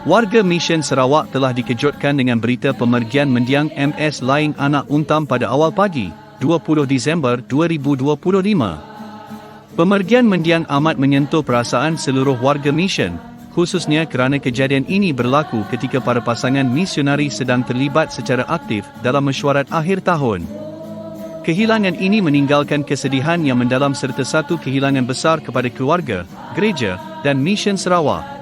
Warga Mission Sarawak telah dikejutkan dengan berita pemergian mendiang MS Laing Anak Untam pada awal pagi, 20 Disember 2025. Pemergian mendiang amat menyentuh perasaan seluruh warga Mission, khususnya kerana kejadian ini berlaku ketika para pasangan misionari sedang terlibat secara aktif dalam mesyuarat akhir tahun. Kehilangan ini meninggalkan kesedihan yang mendalam serta satu kehilangan besar kepada keluarga, gereja, dan Mission Sarawak.